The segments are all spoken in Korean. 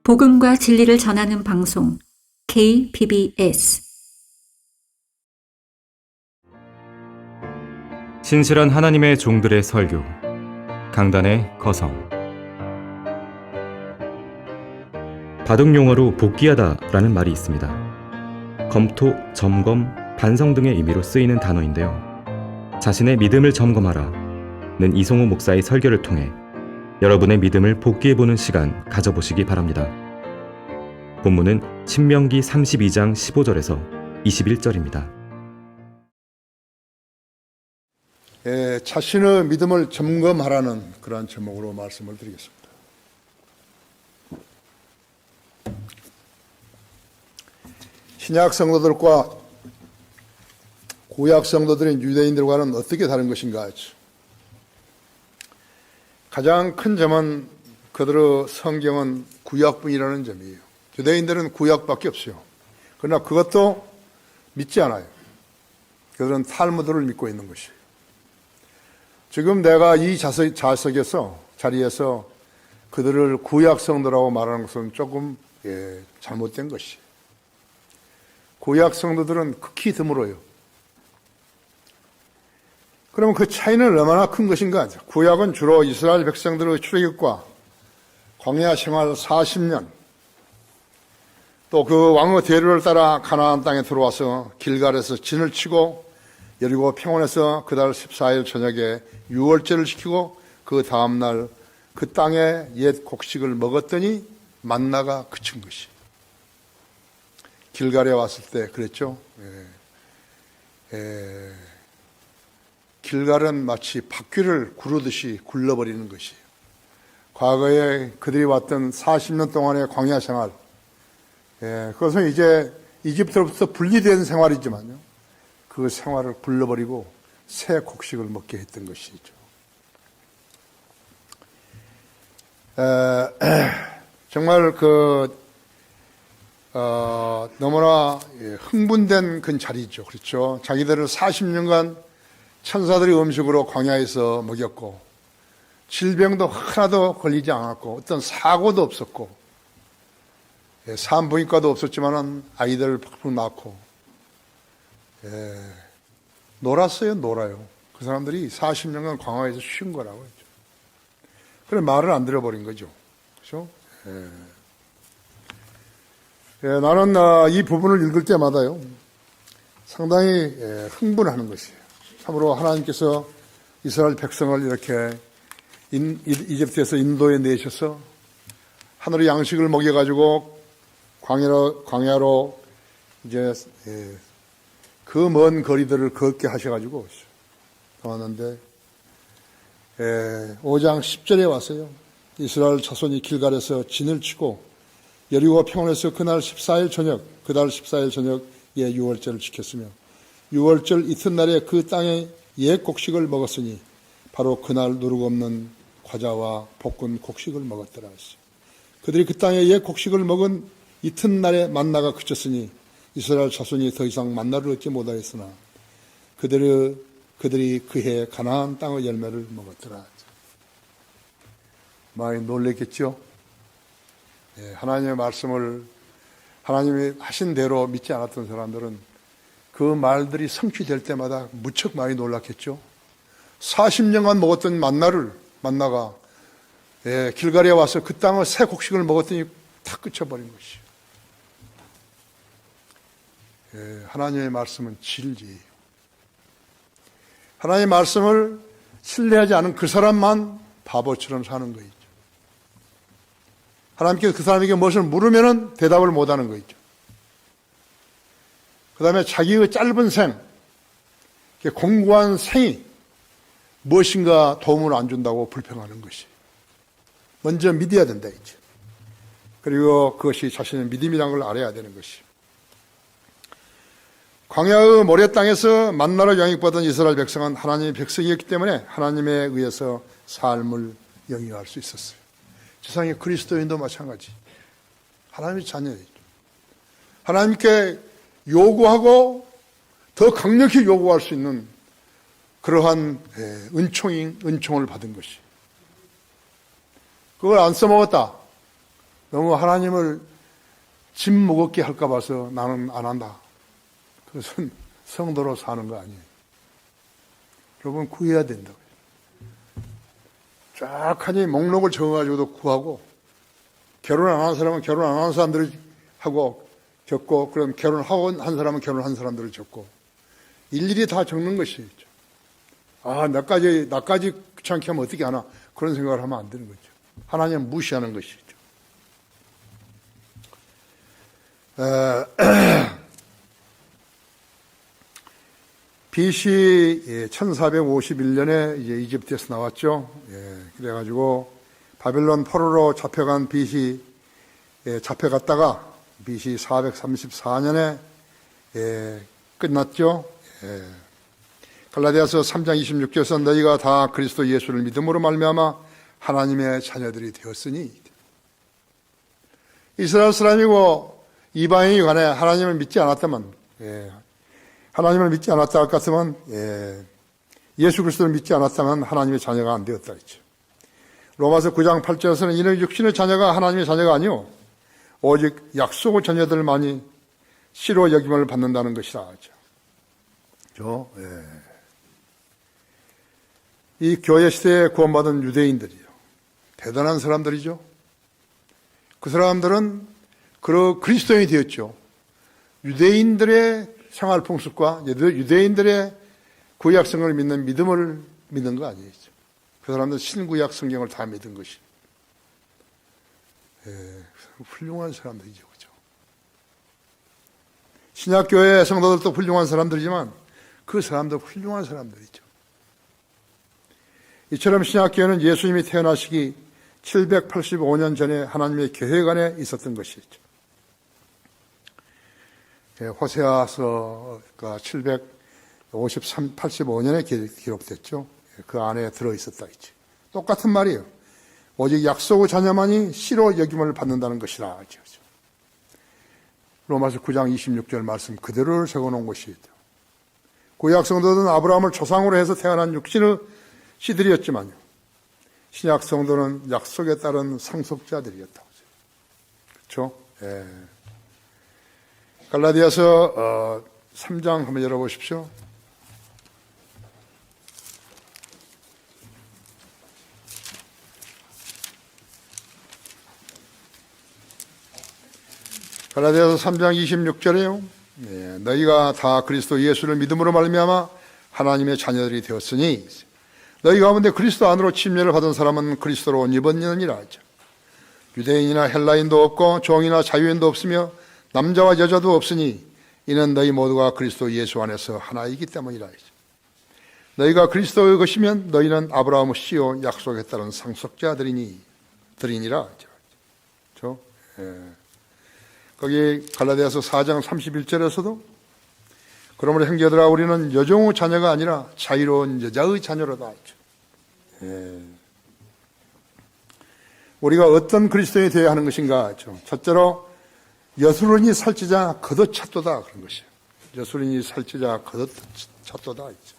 복음과 진리를 전하는 방송 KBS 신실한 하나님의 종들의 설교 강단의 거성. 바둑 용어로 복귀하다라는 말이 있습니다. 검토, 점검, 반성 등의 의미로 쓰이는 단어인데요. 자신의 믿음을 점검하라는 이송호 목사의 설교를 통해 여러분의 믿음을 복귀해보는 시간 가져보시기 바랍니다. 본문은 신명기 32장 15절에서 21절입니다. 자신의 믿음을 점검하라는 그러한 제목으로 말씀을 드리겠습니다. 신약 성도들과 구약 성도들인 유대인들과는 어떻게 다른 것인가? 가장 큰 점은 그들의 성경은 구약뿐이라는 점이에요. 유대인들은 구약밖에 없어요. 그러나 그것도 믿지 않아요. 그들은 탈무드를 믿고 있는 것이에요. 지금 내가 이 자리에서 그들을 구약 성도라고 말하는 것은 조금 잘못된 것이에요. 구약 성도들은 극히 드물어요. 그러면 그 차이는 얼마나 큰 것인가? 구약은 주로 이스라엘 백성들의 출애굽과 광야 생활 40년, 또 그 왕의 대류를 따라 가나안 땅에 들어와서 길갈에서 진을 치고 여리고 평원에서 그달 14일 저녁에 유월절을 지키고 그 다음날 그 땅에 옛 곡식을 먹었더니 만나가 그친 것이. 길갈에 왔을 때 그랬죠. 길갈은 마치 바퀴를 구르듯이 굴러버리는 것이에요. 과거에 그들이 왔던 40년 동안의 광야 생활, 그것은 이제 이집트로부터 분리된 생활이지만요, 그 생활을 굴러버리고 새 곡식을 먹게 했던 것이죠. 정말 너무나 흥분된 그 자리죠. 그렇죠. 자기들을 40년간 천사들이 음식으로 광야에서 먹였고, 질병도 하나도 걸리지 않았고, 어떤 사고도 없었고, 산부인과도 없었지만은 아이들을 팍팍 낳고, 놀았어요, 놀아요. 그 사람들이 40년간 광야에서 쉰 거라고 했죠. 그래, 말을 안 들어버린 거죠. 그죠? 나는 이 부분을 읽을 때마다요, 상당히 흥분하는 것이에요. 참으로 하나님께서 이스라엘 백성을 이렇게 이집트에서 인도에 내셔서 하늘의 양식을 먹여가지고 광야로 이제 그 먼 거리들을 걷게 하셔가지고 왔는데 5장 10절에 왔어요. 이스라엘 자손이 길갈에서 진을 치고 여리고 평원에서 그달 14일 저녁에 유월절을 지켰으며 유월절 이튿날에 그 땅에 옛 곡식을 먹었으니 바로 그날 누룩 없는 과자와 볶은 곡식을 먹었더라 했어요. 그들이 그 땅에 옛 곡식을 먹은 이튿날에 만나가 그쳤으니 이스라엘 자손이 더 이상 만나를 얻지 못하였으나 그들이 그해 가나안 땅의 열매를 먹었더라. 많이 놀랬겠죠? 하나님의 말씀을 하나님이 하신 대로 믿지 않았던 사람들은 그 말들이 성취될 때마다 무척 많이 놀랐겠죠. 40년간 먹었던 만나가 길갈에 와서 그 땅의 새 곡식을 먹었더니 다 끝쳐버린 것이에요. 하나님의 말씀은 진리예요. 하나님의 말씀을 신뢰하지 않은 그 사람만 바보처럼 사는 거죠. 하나님께서 그 사람에게 무엇을 물으면 대답을 못하는 거죠. 그 다음에 자기의 짧은 공고한 생이 무엇인가 도움을 안 준다고 불평하는 것이. 먼저 믿어야 된다, 이제. 그리고 그것이 자신의 믿음이라는 걸 알아야 되는 것이. 광야의 모래 땅에서 만나로 영입받은 이스라엘 백성은 하나님의 백성이었기 때문에 하나님에 의해서 삶을 영위할 수 있었어요. 세상의 그리스도인도 마찬가지. 하나님의 자녀예요. 하나님께 요구하고 더 강력히 요구할 수 있는 그러한 은총을 받은 것이. 그걸 안 써먹었다. 너무 하나님을 짐 무겁게 할까 봐서 나는 안 한다. 그것은 성도로 사는 거 아니에요. 여러분, 구해야 된다고요. 쫙하니 목록을 정해가지고도 구하고, 결혼 안 한 사람은 결혼 안 한 사람들을 하고 적고, 그럼 결혼하고 한 사람은 결혼한 사람들을 적고, 일일이 다 적는 것이죠. 아, 나까지 귀찮게 하면 어떻게 하나, 그런 생각을 하면 안 되는 거죠. 하나님 무시하는 것이죠. BC 1451년에 이제 이집트에서 나왔죠. 그래가지고 바벨론 포로로 잡혀간 BC 잡혀갔다가 BC 434년에 끝났죠. 갈라디아서 3장 26절에서 너희가 다 그리스도 예수를 믿음으로 말미암아 하나님의 자녀들이 되었으니, 이스라엘 사람이고 이방인이 간에 하나님을 믿지 않았다면, 하나님을 믿지 않았다 할 같으면, 예수 그리스도를 믿지 않았다면 하나님의 자녀가 안 되었다 했죠. 로마서 9장 8절에서는 이는 육신의 자녀가 하나님의 자녀가 아니요 오직 약속의 자녀들만이 씨로 여김을 받는다는 것이라 하죠. 이 교회 시대에 구원받은 유대인들이요, 대단한 사람들이죠. 그 사람들은 그리스도인이 되었죠. 유대인들의 생활 풍습과 유대인들의 구약 성경을 믿는 믿음을 믿는 거 아니죠. 그 사람들은 신구약 성경을 다 믿은 것이. 훌륭한 사람들이죠. 그죠? 신약교회 성도들도 훌륭한 사람들이지만 그 사람도 훌륭한 사람들이죠. 이처럼 신약교회는 예수님이 태어나시기 785년 전에 하나님의 계획 안에 있었던 것이죠. 호세아서가 785년에 기록됐죠. 그 안에 들어있었다 했죠. 똑같은 말이에요. 오직 약속의 자녀만이 씨로 여김을 받는다는 것이라 하죠. 로마서 9장 26절 말씀 그대로를 적어놓은 것이죠. 구약 성도들은 아브라함을 조상으로 해서 태어난 육신의 씨들이었지만요, 신약 성도는 약속에 따른 상속자들이었다고. 그렇죠? 갈라디아서 3장 한번 열어보십시오. 갈라디아서 3장 26절에요. 너희가 다 그리스도 예수를 믿음으로 말미암아 하나님의 자녀들이 되었으니 너희 가운데 그리스도 안으로 침례를 받은 사람은 그리스도로 옷 입었느니라 하죠. 유대인이나 헬라인도 없고 종이나 자유인도 없으며 남자와 여자도 없으니 이는 너희 모두가 그리스도 예수 안에서 하나이기 때문이라 하죠. 너희가 그리스도의 것이면 너희는 아브라함의 씨요 약속에 따른 상속자들이니라 하죠. 그렇죠? 거기 갈라디아서 4장 31절에서도 그러므로 형제들아 우리는 여종의 자녀가 아니라 자유로운 여자의 자녀로다 했죠. 우리가 어떤 그리스도인이 되어야 하는 것인가 했죠. 첫째로 여수론이 살찌자 걷어찼도다 그런 것이에요. 여수론이 살찌자 걷어찼도다 했죠.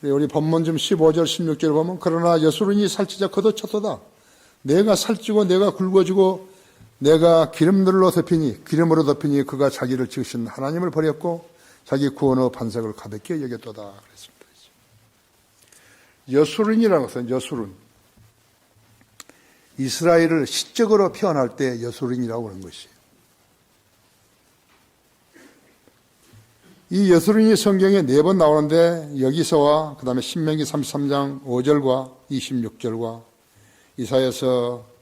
우리 본문좀 15절 16절 보면 그러나 여수론이 살찌자 걷어찼도다. 내가 살찌고 내가 굵어지고 내가 기름으로 덮이니 그가 자기를 지으신 하나님을 버렸고 자기 구원의 반석을 가볍게 여겼도다 그랬습니다. 여수론이라는 것은 여수론, 이스라엘을 시적으로 표현할 때 여수론이라고 하는 것이에요. 이 여수론이 성경에 4번 나오는데 여기서와 그 다음에 신명기 33장 5절과 26절과 이사야서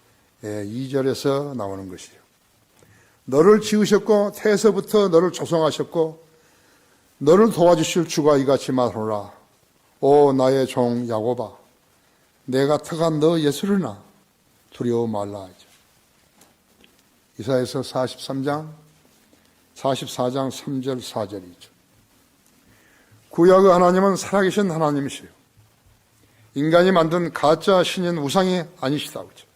2절에서 나오는 것이에요. 너를 지으셨고 태에서부터 너를 조성하셨고 너를 도와주실 주가 이같이 말하노라. 오 나의 종 야곱아 내가 터간 너 예수르나 두려워 말라 하죠. 이사야서 44장 3절 4절이죠. 구약의 하나님은 살아계신 하나님이시요 인간이 만든 가짜 신인 우상이 아니시다 그죠.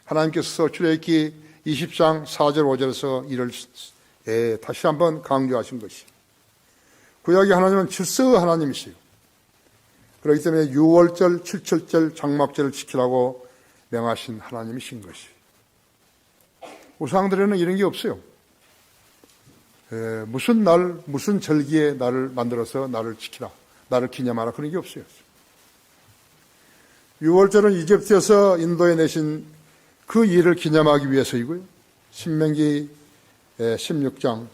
하나님께서 출애굽기 20장 4절 5절에서 이를 다시 한번 강조하신 것이 구약의 하나님은 질서의 하나님이시요 그렇기 때문에 6월절, 7철절, 장막절을 지키라고 명하신 하나님이신 것이 우상들에는 이런 게 없어요. 무슨 날, 무슨 절기에 나를 만들어서 나를 지키라, 나를 기념하라, 그런 게 없어요. 유월절은 이집트에서 인도에 내신 그 일을 기념하기 위해서이고요. 신명기 16장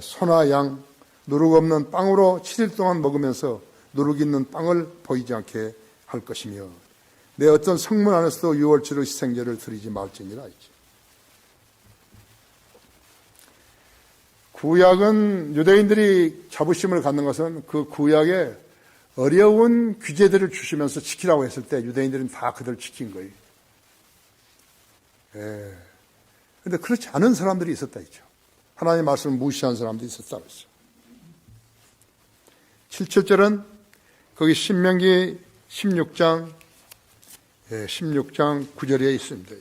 소나 양 누룩 없는 빵으로 7일 동안 먹으면서 누룩 있는 빵을 보이지 않게 할 것이며 내 어떤 성문 안에서도 유월절의 희생제를 드리지 말지니라 했죠. 구약은 유대인들이 자부심을 갖는 것은 그 구약에 어려운 규제들을 주시면서 지키라고 했을 때 유대인들은 다 그들 지킨 거예요. 그런데 그렇지 않은 사람들이 있었다 했죠. 하나님의 말씀을 무시한 사람들이 있었다고 했어요. 7절은 거기 신명기 16장 9절에 있습니다.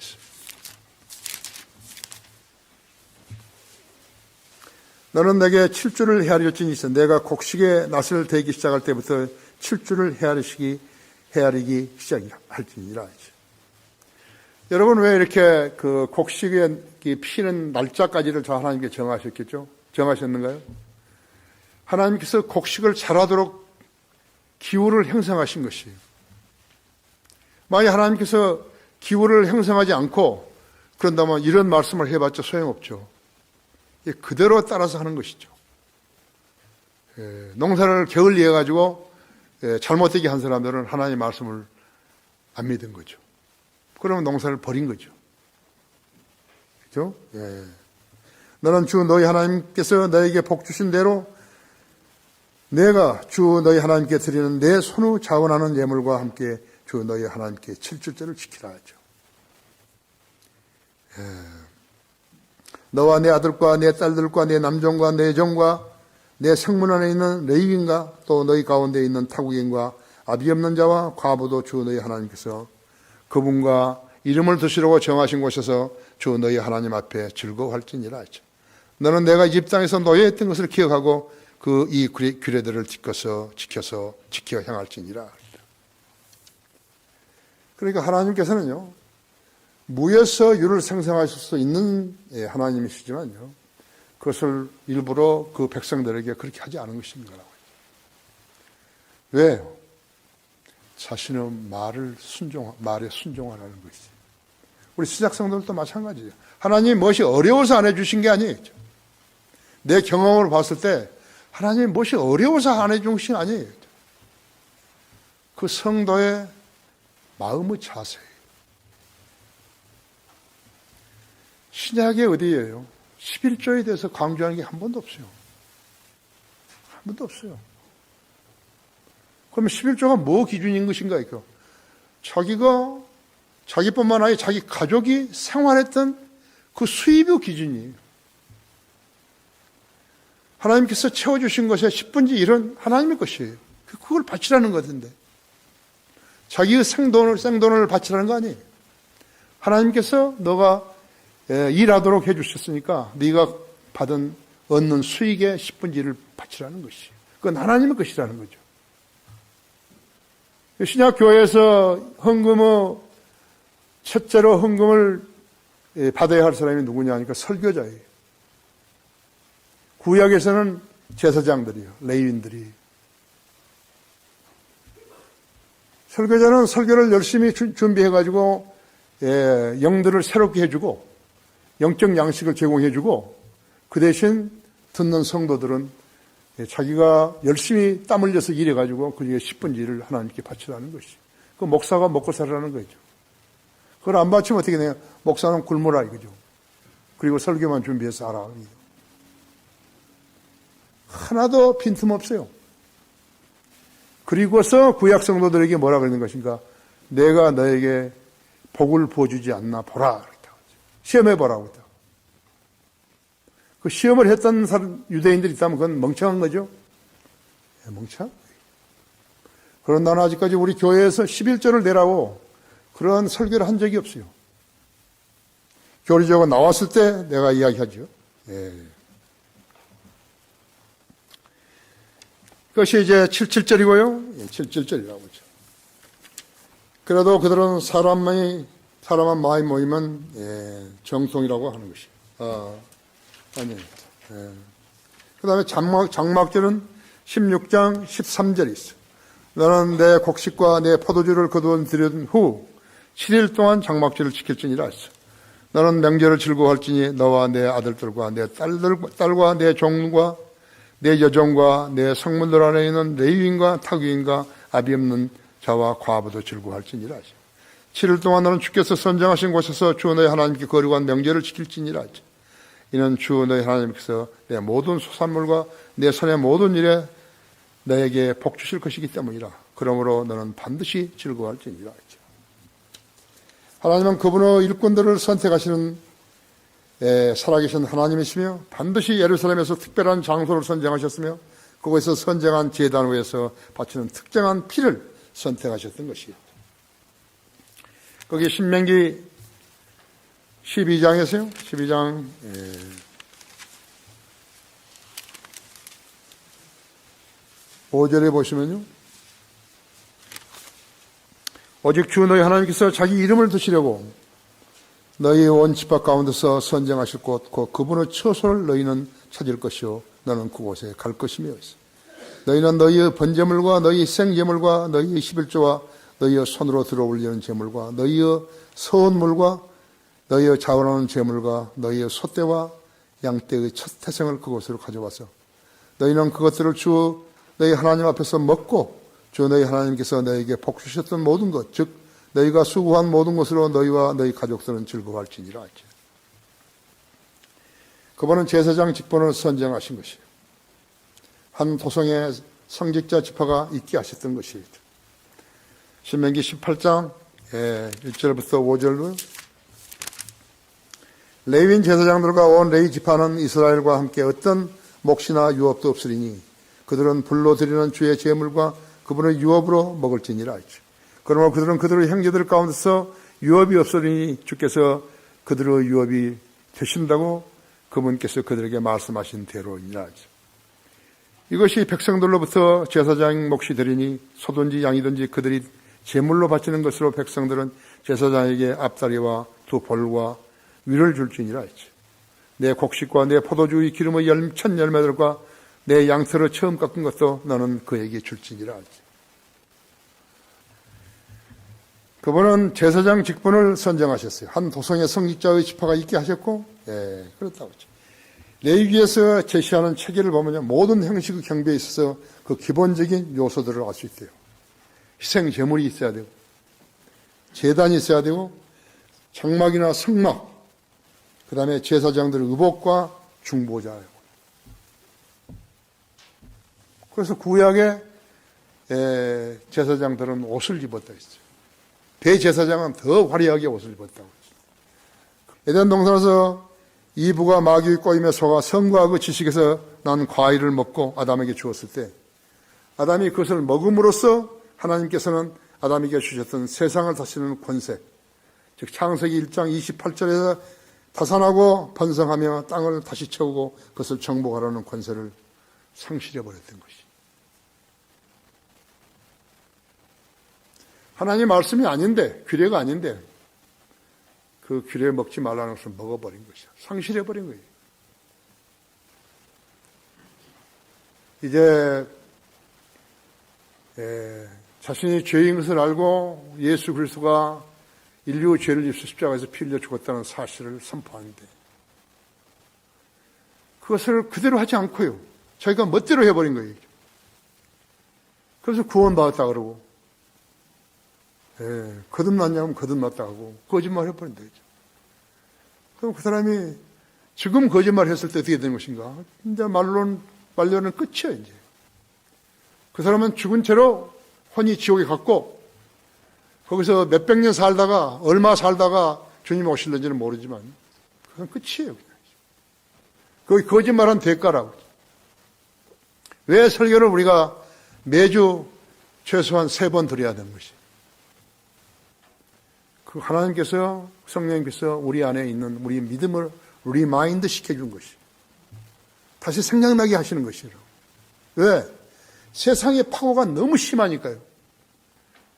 너는 내게 7주를 헤아릴지니 있어. 내가 곡식의 낫을 대기 시작할 때부터 7주를 헤아리기 시작할지니라. 여러분, 왜 이렇게 그 곡식의 피는 날짜까지를 저 하나님께 정하셨겠죠? 정하셨는가요? 하나님께서 곡식을 자라도록 기후를 형성하신 것이에요. 만약 하나님께서 기후를 형성하지 않고 그런다면 이런 말씀을 해봤자 소용없죠. 그대로 따라서 하는 것이죠. 농사를 게을리해 가지고 잘못되게 한 사람들은 하나님의 말씀을 안 믿은 거죠. 그러면 농사를 버린 거죠. 그렇죠? 너는 주 너희 하나님께서 너에게 복 주신 대로 내가 주 너희 하나님께 드리는 내 손으로 자원하는 예물과 함께 주 너희 하나님께 7주째를 지키라 하죠. 너와 내 아들과 내 딸들과 내 남종과 내 여종과 내 성문 안에 있는 레위인과 또 너희 가운데 있는 타국인과 아비 없는 자와 과부도 주 너희 하나님께서 그분과 이름을 드시려고 정하신 곳에서 주 너희 하나님 앞에 즐거워할지니라 하죠. 너는 내가 이집 땅에서 노예했던 것을 기억하고 그 이 규례들을 지켜서 지켜 행할지니라. 그러니까 하나님께서는요, 무에서 유를 생성하실 수 있는 하나님이시지만요, 그것을 일부러 그 백성들에게 그렇게 하지 않은 것입니다. 왜요? 자신의 말에 순종하라는 것이죠. 우리 시작성들도 마찬가지예요. 하나님이 무엇이 어려워서 안 해주신 게 아니에요. 내 경험을 봤을 때 하나님이 무엇이 어려워서 안 해주신 게 아니에요. 그 성도의 마음의 자세예요. 신약의 어디예요? 11조에 대해서 강조하는 게 한 번도 없어요. 한 번도 없어요. 그러면 11조가 뭐 기준인 것인가? 이거 자기뿐만 아니라 자기 가족이 생활했던 그 수입의 기준이에요. 하나님께서 채워주신 것의 10분의 1은 하나님의 것이에요. 그걸 바치라는 것인데 자기의 생돈을 바치라는 거 아니에요. 하나님께서 너가 일하도록 해주셨으니까 네가 얻는 수익의 10분의 1을 바치라는 것이에요. 그건 하나님의 것이라는 거죠. 신약교회에서 첫째로 헌금을 받아야 할 사람이 누구냐 하니까 설교자예요. 구약에서는 제사장들이요, 레위인들이. 설교자는 설교를 열심히 준비해가지고 영들을 새롭게 해주고 영적 양식을 제공해주고 그 대신 듣는 성도들은 자기가 열심히 땀 흘려서 일해가지고 그 중에 10분의 1을 하나님께 바치라는 것이죠. 그 목사가 먹고 살라는 거죠. 그걸 안 바치면 어떻게 되냐? 목사는 굶으라 이거죠. 그리고 설교만 준비해서 하라. 하나도 빈틈없어요. 그리고서 구약 성도들에게 뭐라 그러는 것인가? 내가 너에게 복을 부어주지 않나 보라. 시험해 보라고. 그 시험을 했던 유대인들이 있다면 그건 멍청한 거죠. 멍청? 그런 나는 아직까지 우리 교회에서 11조를 내라고 그런 설교를 한 적이 없어요. 교리적으로 나왔을 때 내가 이야기하죠. 그것이 이제 77절이고요. 77절이라고 하죠. 그래도 그들은 사람이 사람만 많이 모이면 정통이라고 하는 것이에요. 아닙니다. 그 다음에 장막절은 16장 13절이 있어요. 너는 내 곡식과 내 포도주를 거두어 들인 후 7일 동안 장막절을 지킬지니라 했어. 너는 명절을 즐거워할지니 너와 내 아들들과 내 딸과 내 종과 내 여종과 내 성문들 안에 있는 레위인과 타국인과 아비 없는 자와 과부도 즐거워할지니라 하죠. 7일 동안 너는 주께서 선정하신 곳에서 주 너희 하나님께 거룩한 명절을 지킬지니라 하죠. 이는 주 너희 하나님께서 내 모든 소산물과 내 손의 모든 일에 너에게 복 주실 것이기 때문이라. 그러므로 너는 반드시 즐거워할지니라 하죠. 하나님은 그분의 일꾼들을 선택하시는 살아계신 하나님이시며 반드시 예루살렘에서 특별한 장소를 선정하셨으며 그곳에서 선정한 제단 위에서 바치는 특정한 피를 선택하셨던 것이에요. 거기 신명기 12장에서요. 12장 5절에 보시면요. 오직 주 너희 하나님께서 자기 이름을 두시려고 너희 온 지파 가운데서 선정하실 곳 곧 그분의 처소를 너희는 찾을 것이요 너는 그곳에 갈 것이며 너희는 너희의 번제물과 너희의 생제물과 너희의 11조와 너희의 손으로 들어올리는 제물과 너희의 서원물과 너희의 자원하는 제물과 너희의 소떼와 양떼의 첫 태생을 그곳으로 가져와서 너희는 그것들을 주 너희 하나님 앞에서 먹고 주 너희 하나님께서 너희에게 복 주셨던 모든 것, 즉 너희가 수고한 모든 것으로 너희와 너희 가족들은 즐거워할지니라 하죠. 그분은 제사장 직분을 선정하신 것이에요. 한 도성에 성직자 지파가 있게 하셨던 것이에요. 신명기 18장 1절부터 5절로 레위인 제사장들과 온 레위 지파는 이스라엘과 함께 어떤 몫이나 유업도 없으리니 그들은 불로 드리는 주의 제물과 그분의 유업으로 먹을지니라 하죠. 그러므로 그들은 그들의 형제들 가운데서 유업이 없으리니 주께서 그들의 유업이 되신다고 그분께서 그들에게 말씀하신 대로이니라 하죠. 이것이 백성들로부터 제사장 몫이 되리니 소든지 양이든지 그들이 제물로 바치는 것으로 백성들은 제사장에게 앞다리와 두 볼과 위를 줄지니라 했죠. 내 곡식과 내 포도주의 기름의 첫 열매들과 내 양털을 처음 깎은 것도 너는 그에게 줄지니라 하죠. 그분은 제사장 직분을 선정하셨어요. 한 도성의 성직자의 지파가 있게 하셨고, 그렇다고 했죠. 레위기에서 제시하는 체계를 보면요, 모든 형식의 경배에 있어서 그 기본적인 요소들을 알 수 있대요. 희생 제물이 있어야 되고, 제단이 있어야 되고, 장막이나 성막, 그 다음에 제사장들의 의복과 중보자예요. 그래서 구약에 제사장들은 옷을 입었다 했어요. 대제사장은 더 화려하게 옷을 입었다고 했어요. 에덴 동산에서 이브가 마귀의 꼬임에 속아 성과 그 지식에서 난 과일을 먹고 아담에게 주었을 때 아담이 그것을 먹음으로써 하나님께서는 아담에게 주셨던 세상을 다스리는 권세, 즉 창세기 1장 28절에서 다산하고 번성하며 땅을 다시 채우고 그것을 정복하라는 권세를 상실해버렸던 것이. 하나님 말씀이 아닌데, 규례가 아닌데 그 규례 먹지 말라는 것을 먹어버린 것이야. 상실해버린 거예요. 이제 자신이 죄인 것을 알고 예수 그리스도가 인류 죄를 입수 십자가에서 피 흘려 죽었다는 사실을 선포하는데 그것을 그대로 하지 않고요. 자기가 멋대로 해버린 거예요. 그래서 구원받았다 그러고 거듭났냐면 거듭났다 하고 거짓말 해버린다. 그럼 그 사람이 지금 거짓말 했을 때 어떻게 되는 것인가? 이제 말로는 끝이야, 이제. 그 사람은 죽은 채로 혼이 지옥에 갔고, 거기서 몇백 년 살다가, 얼마 살다가 주님 오실는지는 모르지만, 그건 끝이에요, 그냥. 거기 거짓말한 대가라고. 왜 설교를 우리가 매주 최소한 3번 드려야 되는 것이? 그 하나님께서, 성령님께서 우리 안에 있는 우리 믿음을 리마인드 시켜준 것이. 다시 생각나게 하시는 것이에요. 왜? 세상의 파고가 너무 심하니까요.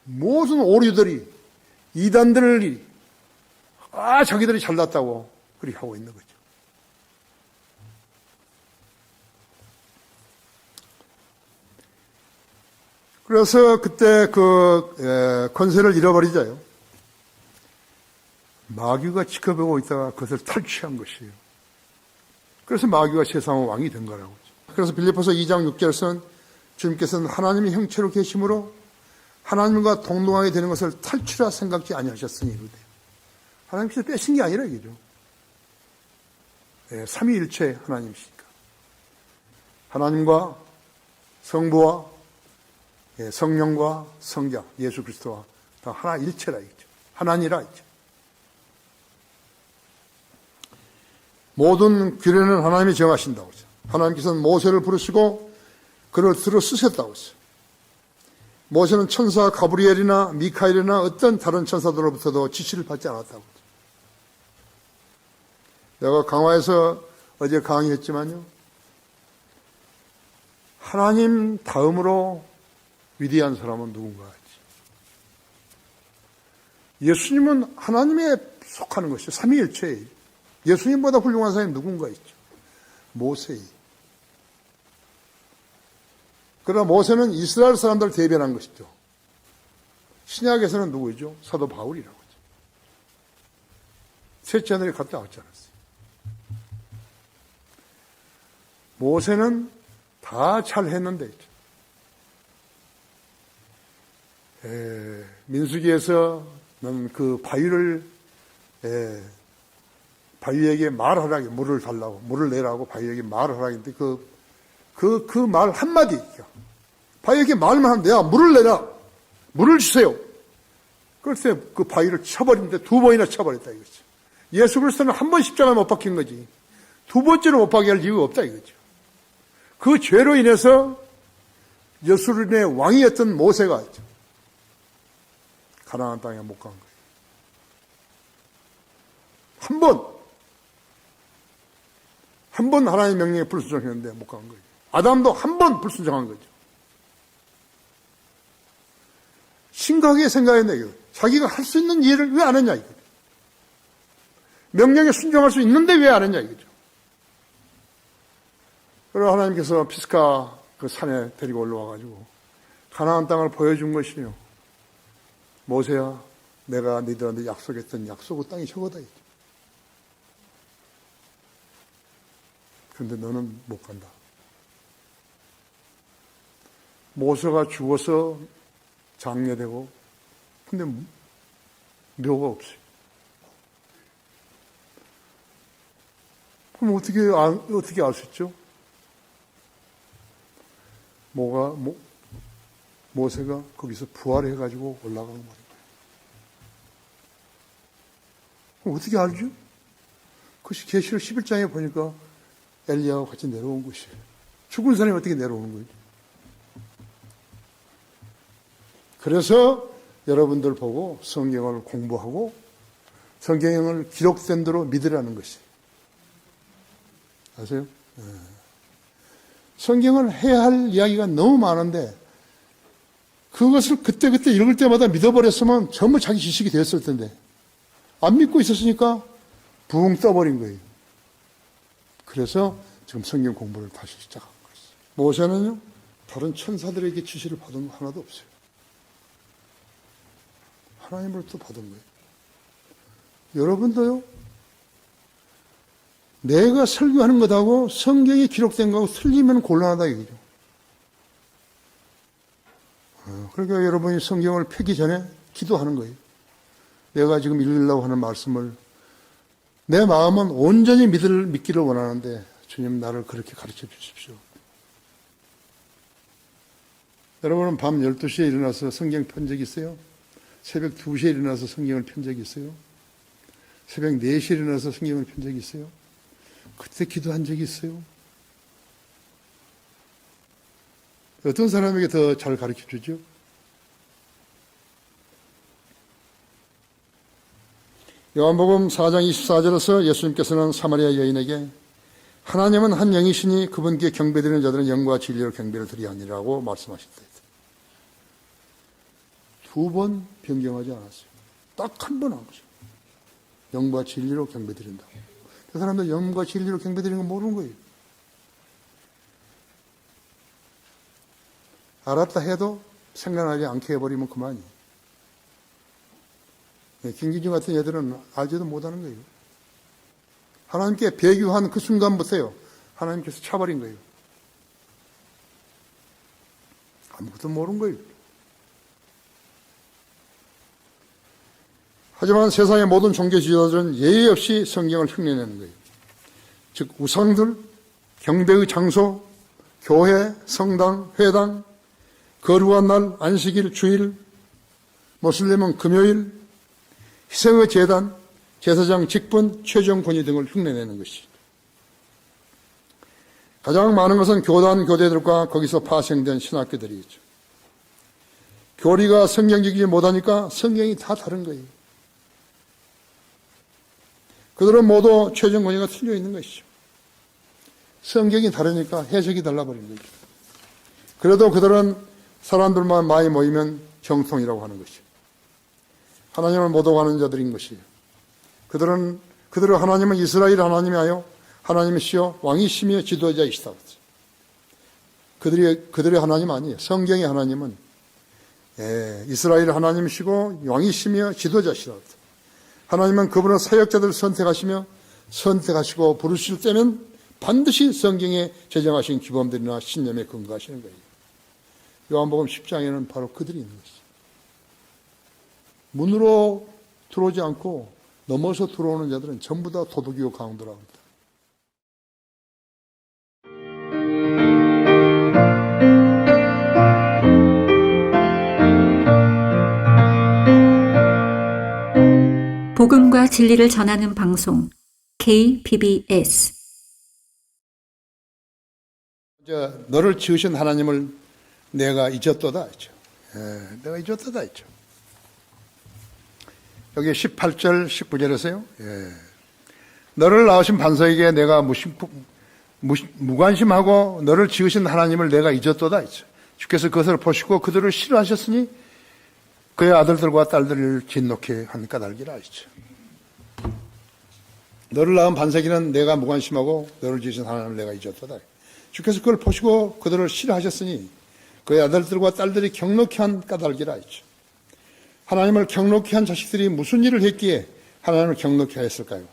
모든 오류들이, 이단들이 자기들이 잘났다고 그렇게 하고 있는 거죠. 그래서 그때 권세를 잃어버리자요. 마귀가 지켜보고 있다가 그것을 탈취한 것이에요. 그래서 마귀가 세상의 왕이 된 거라고. 그래서 빌립보서 2장 6절에서는 주님께서는 하나님의 형체로 계심으로 하나님과 동등하게 되는 것을 탈취라 생각지 아니하셨으니 이르되. 하나님께서 빼신 게 아니라 이거죠. 삼위일체 하나님이시니까. 하나님과 성부와 성령과 성자 예수 그리스도와 다 하나 일체라 있죠. 하나니라 있죠. 모든 규례는 하나님이 정하신다고 하죠. 하나님께서는 모세를 부르시고 그를 들어 쓰셨다고 하죠. 모세는 천사 가브리엘이나 미카엘이나 어떤 다른 천사들로부터도 지시를 받지 않았다고 하죠. 내가 강화에서 어제 강의했지만요. 하나님 다음으로 위대한 사람은 누군가 하지. 예수님은 하나님에 속하는 것이죠. 삼위일체예요. 예수님보다 훌륭한 사람이 누군가 있죠. 모세예요. 그러나 모세는 이스라엘 사람들을 대변한 것이죠. 신약에서는 누구죠? 사도 바울이라고 하죠. 셋째 하늘에 갔다 왔지 않았어요. 모세는 다 잘했는데 민수기에서는 그 바위에게 말하라고 물을 달라고 물을 내라고 바위에게 말을 하라고 했는데 그 말 한마디 바위에게 말만 하면 내가 물을 내라 물을 주세요. 그래서 그 바위를 쳐버리는데 두 번이나 쳐버렸다 이거죠. 예수 그리스도는 한 번 십자가에 못 박힌 거지 두 번째로 못 박게 할 이유가 없다 이거죠. 그 죄로 인해서 여수론의 왕이었던 모세가 가나안 땅에 못 간 거예요. 한 번 하나님의 명령에 불순종했는데 못 간 거예요. 아담도 한 번 불순종한 거죠. 심각하게 생각했네, 이거. 자기가 할 수 있는 일을 왜 안 했냐, 이거죠. 명령에 순종할 수 있는데 왜 안 했냐, 이거죠. 그리고 하나님께서 피스가 그 산에 데리고 올라와가지고 가나안 땅을 보여준 것이요. 모세야, 내가 너희들한테 약속했던 약속의 땅이 저거다. 그런데 너는 못 간다. 모세가 죽어서 장례되고, 근데 묘가 없어요. 그럼 어떻게 알 수 있죠? 모세가 거기서 부활해가지고 올라간 말이에요. 그럼 어떻게 알죠? 그것이 계시록 11장에 보니까 엘리야와 같이 내려온 것이에요. 죽은 사람이 어떻게 내려오는 거예요? 그래서 여러분들 보고 성경을 공부하고 성경을 기록된 대로 믿으라는 것이에요. 아세요? 성경을 해야 할 이야기가 너무 많은데 그것을 그때그때 읽을 때마다 믿어버렸으면 전부 자기 지식이 되었을 텐데 안 믿고 있었으니까 붕 떠버린 거예요. 그래서 지금 성경 공부를 다시 시작한 거예요. 모세는요, 다른 천사들에게 지시를 받은 거 하나도 없어요. 하나님으로부터 받은 거예요. 여러분도요, 내가 설교하는 것하고 성경에 기록된 거하고 틀리면 곤란하다 이거죠. 그러니까 여러분이 성경을 펴기 전에 기도하는 거예요. 내가 지금 읽으려고 하는 말씀을 내 마음은 온전히 믿기를 원하는데 주님 나를 그렇게 가르쳐 주십시오. 여러분은 밤 12시에 일어나서 성경 편 적 있어요? 새벽 2시에 일어나서 성경을 편 적이 있어요? 새벽 4시에 일어나서 성경을 편 적이 있어요? 그때 기도한 적이 있어요? 어떤 사람에게 더 잘 가르쳐 주죠? 요한복음 4장 24절에서 예수님께서는 사마리아 여인에게 하나님은 한 영이시니 그분께 경배드리는 자들은 영과 진리로 경배를 드리하니라고 말씀하셨다. 두 번 변경하지 않았어요. 딱 한 번 한 거죠. 영과 진리로 경배드린다. 그 사람들 영과 진리로 경배드리는 거 모르는 거예요. 알았다 해도 생각나지 않게 해버리면 그만이에요. 김기중 같은 애들은 알지도 못하는 거예요. 하나님께 배교한 그 순간부터요, 하나님께서 차버린 거예요. 아무것도 모르는 거예요. 하지만 세상의 모든 종교 지도자들은 예의 없이 성경을 흉내내는 거예요. 즉 우상들, 경배의 장소, 교회, 성당, 회당, 거룩한 날, 안식일, 주일, 모슬림은 금요일, 희생의 제단, 제사장 직분, 최종 권위 등을 흉내내는 것이죠. 가장 많은 것은 교단, 교대들과 거기서 파생된 신학교들이죠. 교리가 성경적이지 못하니까 성경이 다 다른 거예요. 그들은 모두 최종 권위가 틀려 있는 것이죠. 성경이 다르니까 해석이 달라버린 거죠. 그래도 그들은 사람들만 많이 모이면 정통이라고 하는 것이죠. 하나님을 모독하는 자들인 것이에요. 그들은 하나님은 이스라엘 하나님이 하여 하나님이시여 왕이시며 지도자이시다. 그들의 하나님 아니에요. 성경의 하나님은 이스라엘 하나님이시고 왕이시며 지도자시다. 하나님은 그분의 사역자들을 선택하시고 부르실 때는 반드시 성경에 제정하신 규범들이나 신념에 근거하시는 거예요. 요한복음 10장에는 바로 그들이 있는 것이죠. 문으로 들어오지 않고 넘어서 들어오는 자들은 전부 다 도둑이고 강도라고 합니다. 복음과 진리를 전하는 방송 KBS. 너를 지으신 하나님을 내가 잊었도다 했죠. 내가 잊었도다 했죠. 여기 18절, 19절에서요. 너를 낳으신 반석에게 내가 무관심하고 너를 지으신 하나님을 내가 잊었도다 했죠. 주께서 그것을 보시고 그들을 싫어하셨으니 그의 아들들과 딸들을 진노케 한 까닭이라 했죠. 너를 낳은 반석이는 내가 무관심하고 너를 지으신 하나님을 내가 잊었도다. 주께서 그걸 보시고 그들을 싫어하셨으니 그의 아들들과 딸들이 경록케 한 까닭이라 했죠. 하나님을 경록케 한 자식들이 무슨 일을 했기에 하나님을 경록케 하였을까요?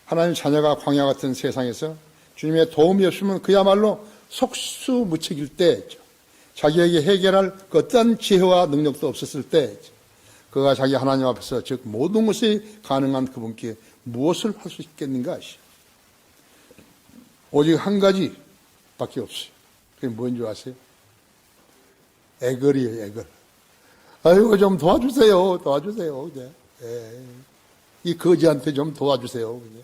하나님 자녀가 광야 같은 세상에서 주님의 도움이 없으면 그야말로 속수무책일 때였죠. 자기에게 해결할 그 어떤 지혜와 능력도 없었을 때 그가 자기 하나님 앞에서 즉 모든 것이 가능한 그분께 무엇을 할 수 있겠는가 하시오. 오직 한 가지밖에 없어요. 그게 뭔지 아세요? 애걸이에요. 애걸. 아이고 좀 도와주세요. 그냥. 이 거지한테 좀 도와주세요. 그냥.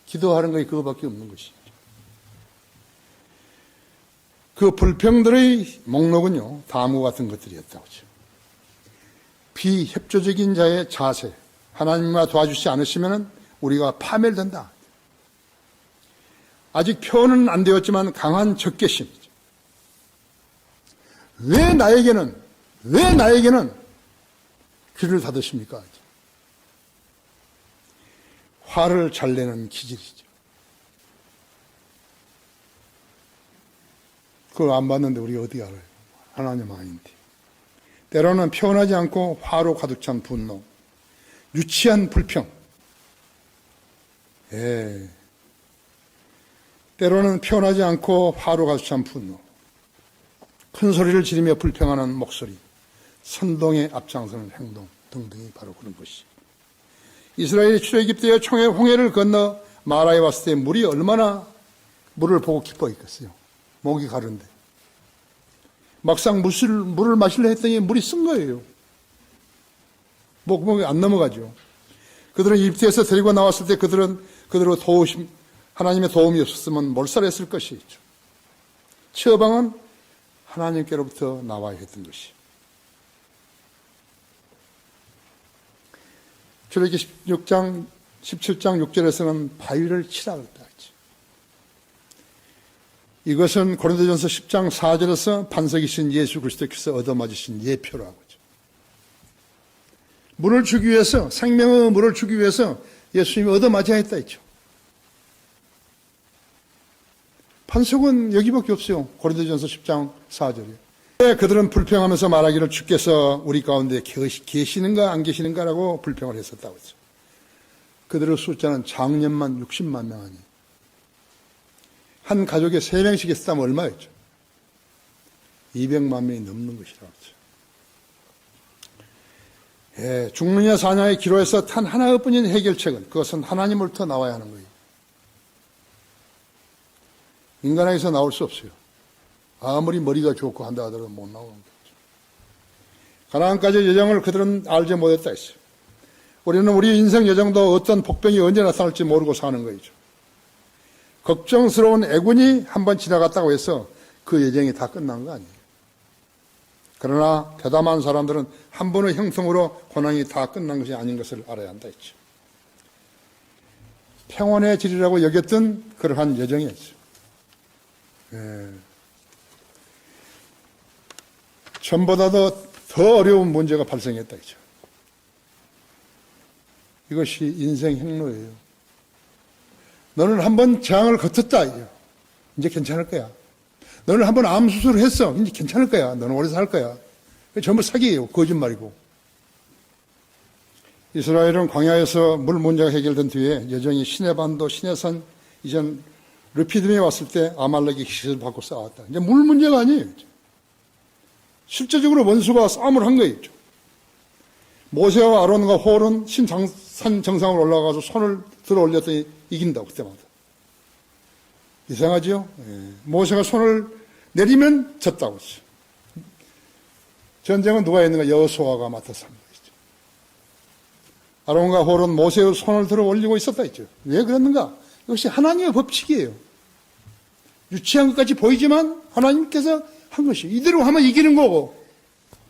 기도하는 것이 그거밖에 없는 것이죠. 그 불평들의 목록은요, 다음과 같은 것들이었다고 하죠. 비협조적인 자의 자세, 하나님과 도와주지 않으시면 우리가 파멸된다. 아직 표현은 안 되었지만 강한 적개심이죠. 왜 나에게는 귀를 닫으십니까? 화를 잘 내는 기질이죠. 그걸 안 봤는데 우리 어디 알아요? 하나님 아닌데. 때로는 표현하지 않고 화로 가득 찬 분노, 유치한 불평. 때로는 표현하지 않고 화로 가득 찬 분노, 큰 소리를 지르며 불평하는 목소리, 선동에 앞장서는 행동 등등이 바로 그런 것이죠. 이스라엘이 출애굽때에 총의 홍해를 건너 마라에 왔을 때 물이 얼마나 물을 보고 기뻐했겠어요. 목이 가른데. 막상 물을 마시려 했더니 물이 쓴 거예요. 목이 안 넘어가죠. 그들은 이집트에서 데리고 나왔을 때 그들로 하나님의 도움이 없었으면 몰살했을 것이죠. 처방은 하나님께로부터 나와야 했던 것이. 출애굽기 17장 6절에서는 바위를 치라 그랬다 했죠. 이것은 고린도전서 10장 4절에서 반석이신 예수 그리스도께서 얻어맞으신 예표라고 하죠. 물을 주기 위해서, 생명의 물을 주기 위해서 예수님이 얻어맞아야 했다 했죠. 판석은 여기밖에 없어요. 고린도전서 10장 4절에. 그들은 불평하면서 말하기를 주께서 우리 가운데 계시는가 안 계시는가라고 불평을 했었다고 했죠. 그들의 숫자는 작년만 60만 명 아니. 한 가족에 3명씩 했다면 얼마였죠? 200만 명이 넘는 것이라고 했죠. 예, 죽느냐 사냐의 기로에서 단 하나뿐인 해결책은 그것은 하나님으로부터 나와야 하는 거예요. 인간에게서 나올 수 없어요. 아무리 머리가 좋고 한다 하더라도 못 나오는 거죠. 가나안까지의 여정을 그들은 알지 못했다 했어요. 우리는 우리 인생 여정도 어떤 복병이 언제 나타날지 모르고 사는 거죠. 걱정스러운 애군이 한번 지나갔다고 해서 그 여정이 다 끝난 거 아니에요. 그러나 대담한 사람들은 한 번의 형통으로 고난이 다 끝난 것이 아닌 것을 알아야 한다 했죠. 평온의 질이라고 여겼던 그러한 여정이었죠. 예. 전보다도 더 어려운 문제가 발생했다 했죠. 이것이 인생 행로예요. 너는 한번 재앙을 거쳤다. 이제 괜찮을 거야. 너는 한번 암 수술을 했어. 이제 괜찮을 거야. 너는 오래 살 거야. 전부 사기예요. 거짓말이고. 이스라엘은 광야에서 물 문제가 해결된 뒤에 여정이 시내반도, 시내산, 이전 르피딤에 왔을 때 아말렉이 기세를 받고 싸웠다. 이제 물 문제가 아니에요. 실제적으로 원수가 싸움을 한 거예요. 모세와 아론과 홀은 산 정상으로 올라가서 손을 들어 올렸더니 이긴다고 그때마다. 이상하죠? 예. 모세가 손을 내리면 졌다고 했죠. 전쟁은 누가 했는가? 여호수아가 맡아서 한 거죠. 아론과 홀은 모세의 손을 들어 올리고 있었다 했죠. 왜 그랬는가? 이것이 하나님의 법칙이에요. 유치한 것까지 보이지만 하나님께서 한 것이. 이대로 하면 이기는 거고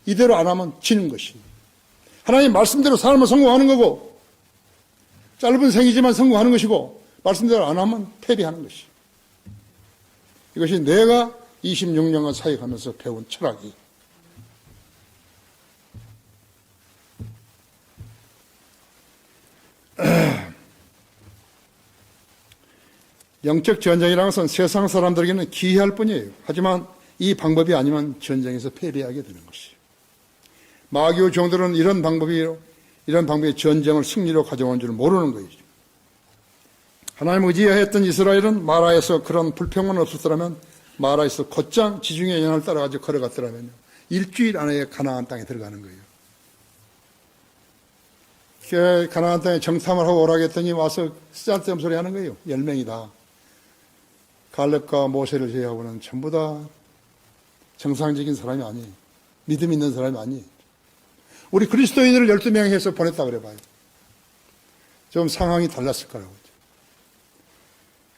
이대로 안 하면 지는 것이. 하나님 말씀대로 삶을 성공하는 거고 짧은 생이지만 성공하는 것이고 말씀대로 안 하면 패배하는 것이. 이것이 내가 26년간 사역하면서 배운 철학이. 영적 전쟁이라는 것은 세상 사람들에게는 기이할 뿐이에요. 하지만 이 방법이 아니면 전쟁에서 패배하게 되는 것이에요. 마귀의 종들은 이런 방법이 전쟁을 승리로 가져온 줄 모르는 거예요. 하나님 의지하였던 이스라엘은 마라에서 그런 불평만 없었더라면 마라에서 곧장 지중해 연을 따라가지고 걸어갔더라면요. 일주일 안에 가나안 땅에 들어가는 거예요. 가나안 땅에 정탐을 하고 오라고 했더니 와서 쓰잘데없는 소리 하는 거예요. 10명이다. 갈렙과 모세를 제외하고는 전부 다 정상적인 사람이 아니에요. 믿음 있는 사람이 아니에요. 우리 그리스도인을 12명 해서 보냈다 그래봐요. 좀 상황이 달랐을 거라고.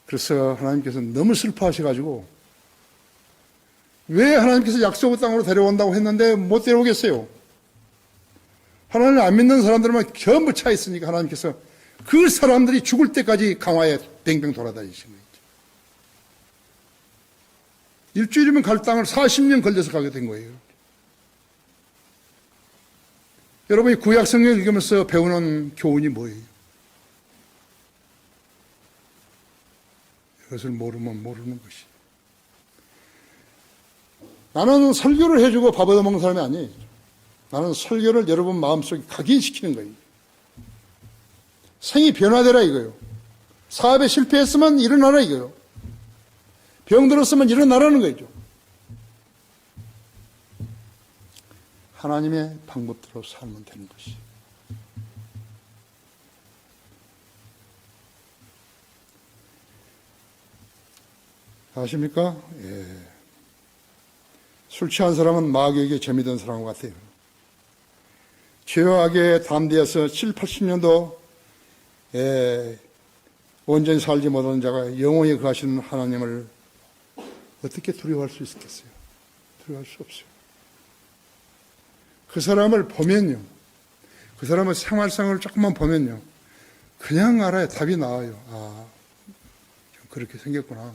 그래서 하나님께서 너무 슬퍼하셔가지고 왜 하나님께서 약속의 땅으로 데려온다고 했는데 못 데려오겠어요? 하나님을 안 믿는 사람들만 전부 차 있으니까 하나님께서 그 사람들이 죽을 때까지 강화에 뱅뱅 돌아다니신 거예요. 일주일이면 갈 땅을 40년 걸려서 가게 된 거예요. 여러분이 구약 성경을 읽으면서 배우는 교훈이 뭐예요? 이것을 모르면 모르는 것이. 나는 설교를 해주고 밥 얻어먹는 사람이 아니에요. 나는 설교를 여러분 마음속에 각인시키는 거예요. 생이 변화되라 이거예요. 사업에 실패했으면 일어나라 이거예요. 병들었으면 일어나라는 거죠. 하나님의 방법대로 살면 되는 것이. 아십니까? 예. 술 취한 사람은 마귀에게 재미든 사람 같아요. 죄와 악에 담대해서 7, 80년도 온전히 살지 못하는 자가 영원히 거하시는 하나님을 어떻게 두려워할 수 있겠어요? 두려워할 수 없어요. 그 사람을 보면요. 그 사람의 생활상을 조금만 보면요. 그냥 알아요. 답이 나와요. 아, 그렇게 생겼구나.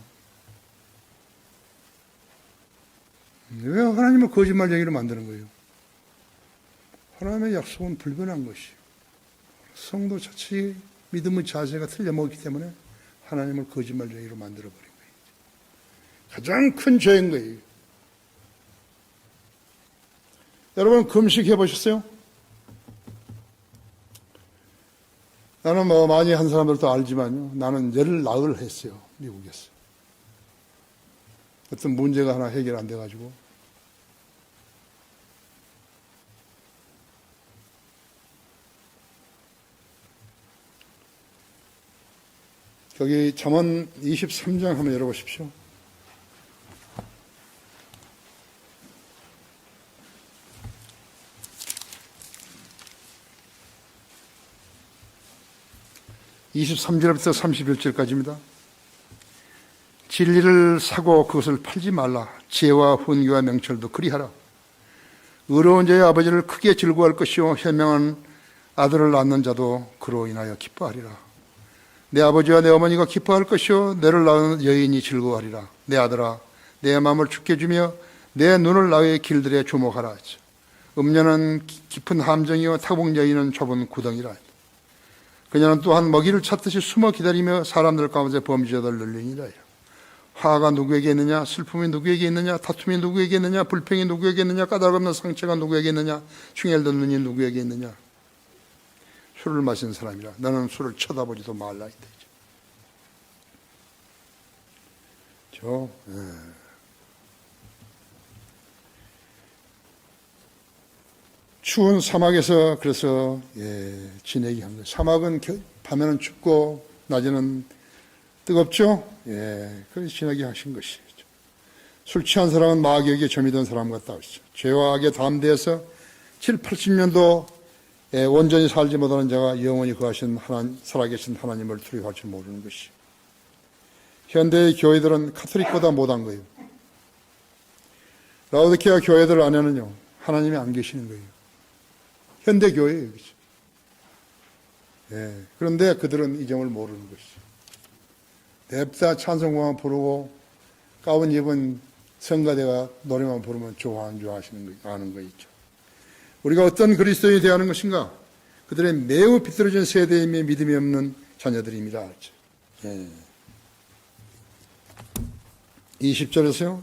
왜 하나님을 거짓말 얘기를 만드는 거예요? 하나님의 약속은 불변한 것이요. 성도 자체의 믿음의 자세가 틀려먹기 때문에 하나님을 거짓말쟁이로 만들어버린 거예요. 가장 큰 죄인 거예요. 여러분 금식해 보셨어요? 나는 많이 한 사람들도 알지만요. 나는 열흘 나흘 했어요. 미국에서. 어떤 문제가 하나 해결 안 돼가지고. 여기 잠언 23장 한번 열어보십시오. (23절부터) (31절까지입니다) 진리를 사고 그것을 팔지 말라. 지혜와 훈계와 명철도 그리하라. 의로운 자의 아버지를 크게 즐거워할 것이요 현명한 아들을 낳는 자도 그로 인하여 기뻐하리라. 내 아버지와 내 어머니가 기뻐할 것이요 너를 낳은 여인이 즐거워하리라. 내 아들아, 내 마음을 죽게 주며 내 눈을 나의 길들에 주목하라. 음녀는 깊은 함정이요 타국 여인은 좁은 구덩이라. 그녀는 또한 먹이를 찾듯이 숨어 기다리며 사람들 가운데 범죄자들 늘리니라. 화가 누구에게 있느냐, 슬픔이 누구에게 있느냐, 다툼이 누구에게 있느냐, 불평이 누구에게 있느냐, 까닭 없는 상처가 누구에게 있느냐, 충혈된 눈이 누구에게 있느냐. 술을 마신 사람이라 너는 술을 쳐다보지도 말라. 추운 사막에서 그래서 지내게 한 거예요. 사막은 밤에는 춥고 낮에는 뜨겁죠. 그래서 지내게 하신 것이죠. 술 취한 사람은 마귀에게 점이던 사람 같다 하시죠. 죄와 악에 담대해서 7, 80년도 온전히 살지 못하는 자가 영원히 거하신 살아계신 하나님을 두려워할 줄 모르는 것이죠. 현대의 교회들은 카톨릭보다 못한 거예요. 라오디케아 교회들 안에는요 하나님이 안 계시는 거예요. 현대 교회예요. 그렇죠? 그런데 그들은 이 점을 모르는 것이죠. 냅다 찬송가만 부르고 가운 입은 성가대가 노래만 부르면 좋아하는 줄 아는 거 있죠. 우리가 어떤 그리스도인이 되어야 하는 것인가? 그들의 매우 비뚤어진 세대의 믿음이 없는 자녀들입니다. 20절에서요.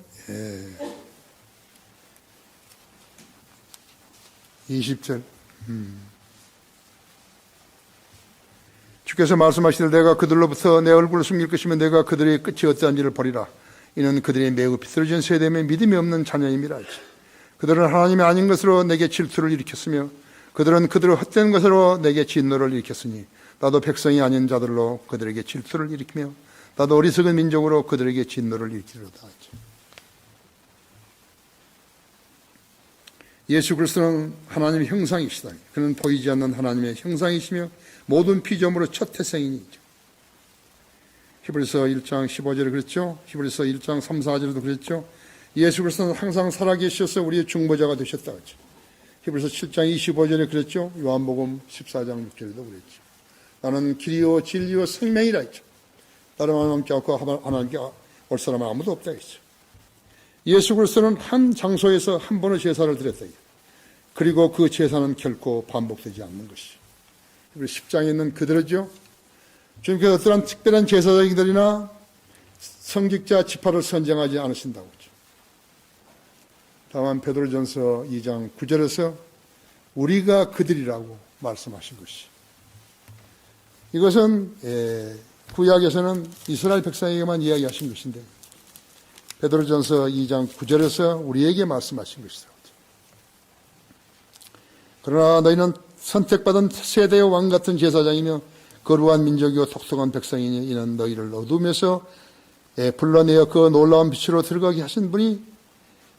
20절. 주께서 말씀하시되 내가 그들로부터 내 얼굴을 숨길 것이면 내가 그들의 끝이 어떠한지를 보리라. 이는 그들의 매우 비뚤어진 세대의 믿음이 없는 자녀임이라. 그들은 하나님이 아닌 것으로 내게 질투를 일으켰으며 그들은 그들의 헛된 것으로 내게 진노를 일으켰으니 나도 백성이 아닌 자들로 그들에게 질투를 일으키며 나도 어리석은 민족으로 그들에게 진노를 일으키리로다. 예수 그리스도는 하나님의 형상이시다. 그는 보이지 않는 하나님의 형상이시며 모든 피조물의 첫 태생이죠. 히브리서 1장 15절에 그랬죠. 히브리서 1장 3, 4절에도 그랬죠. 예수 그리스도는 항상 살아계셔서 우리의 중보자가 되셨다. 히브리서 7장 25절에 그랬죠. 요한복음 14장 6절에도 그랬죠. 나는 길이요 진리요 생명이라 했죠. 다른 하나님께 없고 하나님께 올 사람은 아무도 없다 했죠. 예수 그리스도는 한 장소에서 한 번의 제사를 드렸다. 그리고 그 제사는 결코 반복되지 않는 것이죠. 10장에 있는 그들이죠. 주님께서 어떠한 특별한 제사장들이나 성직자 지파를 선정하지 않으신다고 했죠. 다만 베드로전서 2장 9절에서 우리가 그들이라고 말씀하신 것이. 이것은 구약에서는 이스라엘 백성에게만 이야기하신 것인데 베드로전서 2장 9절에서 우리에게 말씀하신 것이다. 그러나 너희는 선택받은 세대의 왕 같은 제사장이며 거룩한 민족이요 독특한 백성이니 이는 너희를 어둠에서 불러내어 그 놀라운 빛으로 들어가게 하신 분이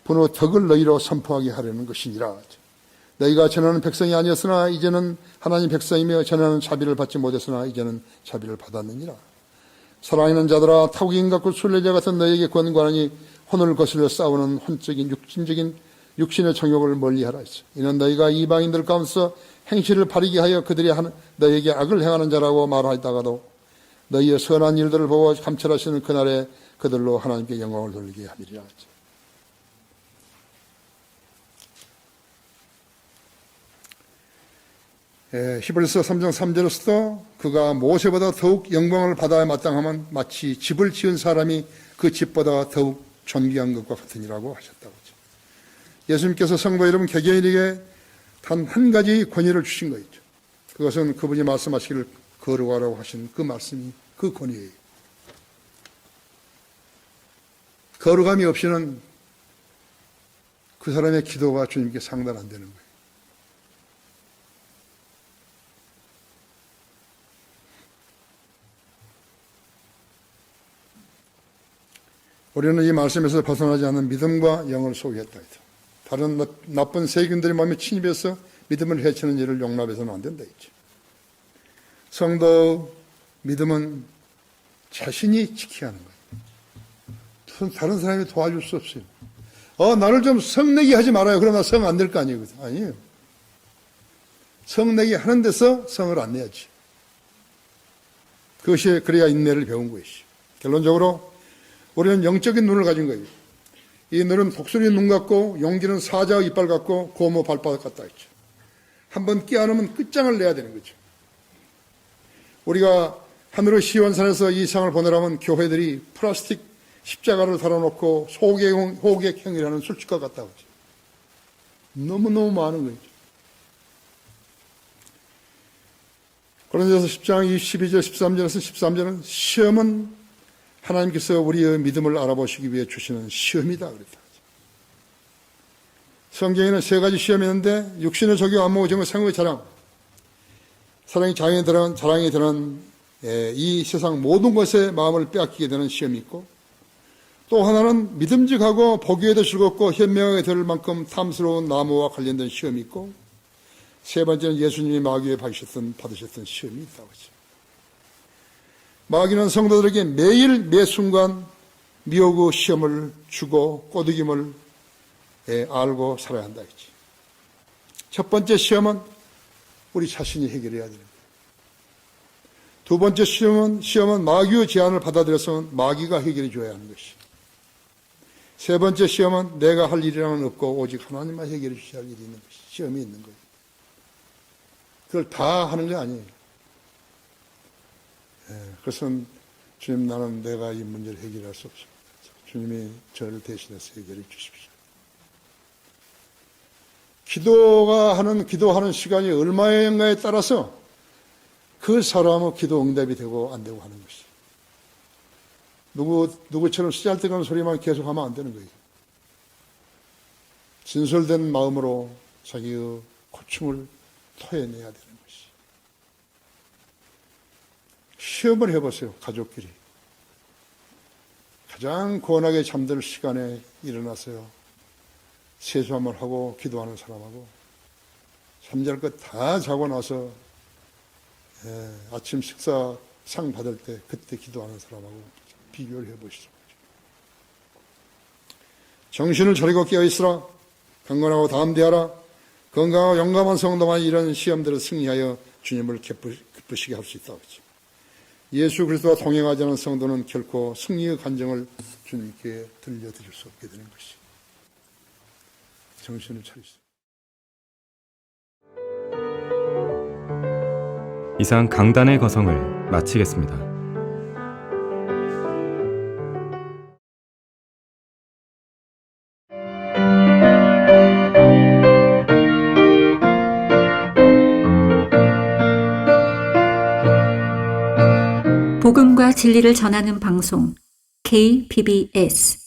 분의 덕을 너희로 선포하게 하려는 것이니라. 너희가 전하는 백성이 아니었으나 이제는 하나님 백성이며 전하는 자비를 받지 못했으나 이제는 자비를 받았느니라. 사랑하는 자들아 타국인 같고 순례자 같은 너희에게 권고하니 혼을 거슬려 싸우는 혼적인 육신적인 육신의 정욕을 멀리하라 했어. 이는 너희가 이방인들 가운데서 행실을 바르게 하여 그들이 너희에게 악을 행하는 자라고 말하다가도 너희의 선한 일들을 보고 감찰하시는 그날에 그들로 하나님께 영광을 돌리게 하리라. 히브리서 3장 3절에서도 그가 모세보다 더욱 영광을 받아야 마땅하면 마치 집을 지은 사람이 그 집보다 더욱 존귀한 것과 같으니라고 하셨다고 하죠. 예수님께서 성도 여러분 개개인에게 단 한 가지 권위를 주신 거 있죠. 그것은 그분이 말씀하시기를 거룩하라고 하신 그 말씀이 그 권위예요. 거룩함이 없이는 그 사람의 기도가 주님께 상달 안 되는 거예요. 우리는 이 말씀에서 벗어나지 않는 믿음과 영을 소유했다. 다른 나쁜 세균들이 마음에 침입해서 믿음을 해치는 일을 용납해서는 안 된다. 성도 믿음은 자신이 지켜야 하는 거예요. 다른 사람이 도와줄 수 없어요. 나를 좀 성내기 하지 말아요. 그러나 성 안 낼 거 아니에요. 아니에요. 성내기 하는 데서 성을 안 내야지. 그것이 그래야 인내를 배운 것이죠. 결론적으로 우리는 영적인 눈을 가진 거예요. 이 눈은 독수리 눈 같고 용기는 사자의 이빨 같고 고모 발바닥 같다 했죠. 한번 끼안으면 끝장을 내야 되는 거죠. 우리가 하늘의 시원산에서 이 상을 보내라면 교회들이 플라스틱 십자가를 달아놓고 호객행위라는 술집과 같다고 하죠. 너무너무 많은 거죠. 고린도서 10장 12절 13절에서 13절은 시험은 하나님께서 우리의 믿음을 알아보시기 위해 주시는 시험이다 그랬다. 성경에는 세 가지 시험이 있는데 육신의 적용, 안목, 정의, 생의 자랑, 사랑이 자랑이 되는 이 세상 모든 것에 마음을 빼앗기게 되는 시험이 있고, 또 하나는 믿음직하고 보기에도 즐겁고 현명하게 될 만큼 탐스러운 나무와 관련된 시험이 있고, 세 번째는 예수님이 마귀에 받으셨던 시험이 있다고 하죠. 마귀는 성도들에게 매일 매 순간 미혹의 시험을 주고 꼬드김을 알고 살아야 한다 했지. 첫 번째 시험은 우리 자신이 해결해야 되는 거예요. 두 번째 시험은 마귀의 제안을 받아들여서 마귀가 해결해 줘야 하는 것이. 세 번째 시험은 내가 할 일이라는 없고 오직 하나님만 해결해 주셔야 할 일이 있는 것이. 시험이 있는 거예요. 그걸 다 하는 게 아니에요. 그것은 주님, 나는 내가 이 문제를 해결할 수 없습니다. 주님이 저를 대신해서 해결해 주십시오. 기도하는 시간이 얼마인가에 따라서 그 사람의 기도 응답이 되고 안 되고 하는 것이. 누구처럼 쓰잘데없는 소리만 계속하면 안 되는 거예요. 진솔된 마음으로 자기의 고충을 토해내야 되는 것이. 시험을 해보세요. 가족끼리. 가장 고원하게 잠들 시간에 일어나서요. 세수 한번 하고 기도하는 사람하고 잠잘 것 다 자고 나서 아침 식사 상 받을 때 그때 기도하는 사람하고 비교를 해보시죠. 정신을 차리고 깨어있으라. 강건하고 담대하라. 건강하고 용감한 성도만 이런 시험들을 승리하여 주님을 기쁘시게 할 수 있다고 하죠. 예수 그리스도와 동행하지 않은 성도는 결코 승리의 간증을 주님께 들려드릴 수 없게 되는 것이. 정신을 차리시오. 이상 강단의 거성을 마치겠습니다. 복음과 진리를 전하는 방송 KBS